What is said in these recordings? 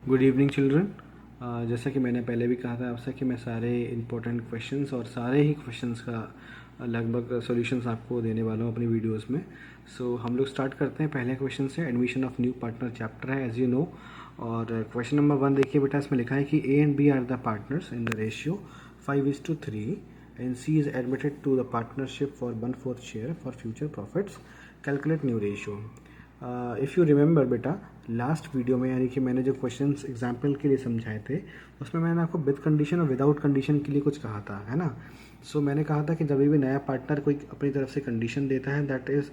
Good evening children. जैसा कि मैंने पहले भी कहा था आपसे कि मैं सारे इम्पोर्टेंट क्वेश्चंस और सारे ही क्वेश्चंस का लगभग सॉल्यूशंस आपको देने वाला हूँ अपनी वीडियोस में। सो हम लोग स्टार्ट करते हैं पहले क्वेश्चन से। Admission of new partner chapter है एज यू नो। और क्वेश्चन नंबर 1 देखिए बेटा, इसमें लिखा है कि A and B are the partners in the ratio 5:3 and C is admitted to the partnership for 1/4 share for future profits. Calculate new ratio. If you remember बेटा, last video में यानी कि मैंने जो क्वेश्चंस एग्जाम्पल के लिए समझाए थे उसमें मैंने आपको विद कंडीशन और विदाउट कंडीशन के लिए कुछ कहा था, है ना। सो मैंने कहा था कि जब भी नया पार्टनर कोई अपनी तरफ से कंडीशन देता है दैट इज़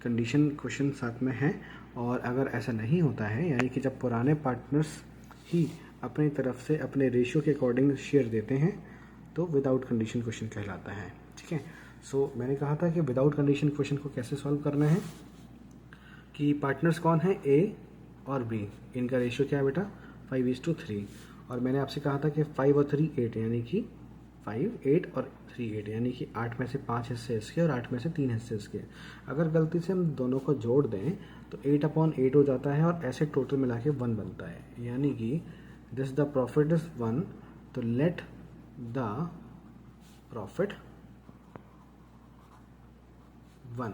कंडीशन क्वेश्चन साथ में है। और अगर ऐसा नहीं होता है यानी कि जब पुराने पार्टनर्स ही अपनी तरफ से अपने रेशियो के अकॉर्डिंग शेयर देते हैं तो विदाउट कंडीशन क्वेश्चन कहलाता है। ठीक है। सो मैंने कहा था कि विदाउट कंडीशन क्वेश्चन को कैसे सॉल्व करना है कि पार्टनर्स कौन है, ए और बी, इनका रेशियो क्या है बेटा 5:3। और मैंने आपसे कहा था कि 5 और 3 8 यानी कि 5 8 और 3 8 यानी कि 8 में से 5 हिस्से इसके और 8 में से 3 हिस्से इसके। अगर गलती से हम दोनों को जोड़ दें तो 8/8 हो जाता है और ऐसे टोटल मिला के 1 बनता है। यानी कि दिस द प्रॉफिट इज 1, तो लेट द प्रॉफिट 1।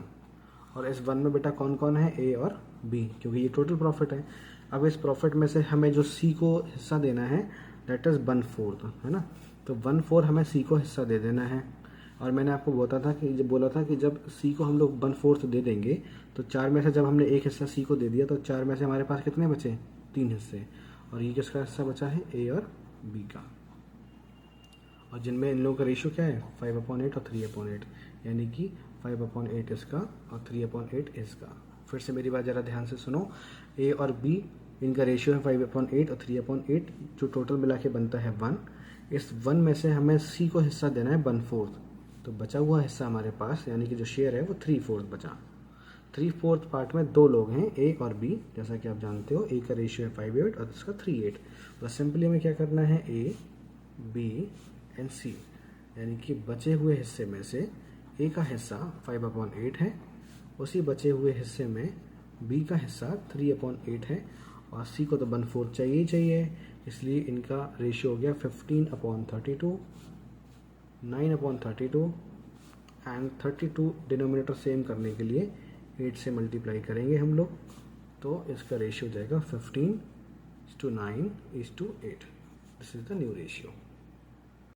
और इस 1 में बेटा कौन कौन है, ए और बी, क्योंकि ये टोटल प्रॉफिट है। अब इस प्रॉफिट में से हमें जो सी को हिस्सा देना है दैट इज़ 1/4, है ना। तो 1/4 हमें सी को हिस्सा दे देना है। और मैंने आपको बोला था कि जब सी को हम लोग 1/4 दे देंगे तो 4 में से जब हमने एक हिस्सा सी को दे दिया तो 4 में से हमारे पास कितने बचे, 3 हिस्से। और ये किसका हिस्सा बचा है, ए और बी का। और जिनमें इन लोगों का रेशियो क्या है 5/8 और 3/8, यानी कि 5/8 इसका और 3/8 इसका। फिर से मेरी बात ज़रा ध्यान से सुनो। ए और बी इनका रेशियो है 5/8 और 3/8, जो टोटल मिला के बनता है 1। इस 1 में से हमें सी को हिस्सा देना है 1/4, तो बचा हुआ हिस्सा हमारे पास यानी कि जो शेयर है वो 3/4 बचा। 3/4 पार्ट में 2 लोग हैं, ए और बी, जैसा कि आप जानते हो। ए का रेशियो है 5/8 और इसका 3/8। तो सिंपली हमें क्या करना है, ए बी एंड सी, यानी कि बचे हुए हिस्से में से ए का हिस्सा 5/8 है, उसी बचे हुए हिस्से में बी का हिस्सा 3/8 है और सी को तो 1/4 चाहिए ही चाहिए, इसलिए इनका रेशियो हो गया 15/32, 9/32 एंड 32 डिनोमिनेटर सेम करने के लिए 8 से मल्टीप्लाई करेंगे हम लोग, तो इसका रेशियो हो जाएगा 15:9:8। This is the new ratio.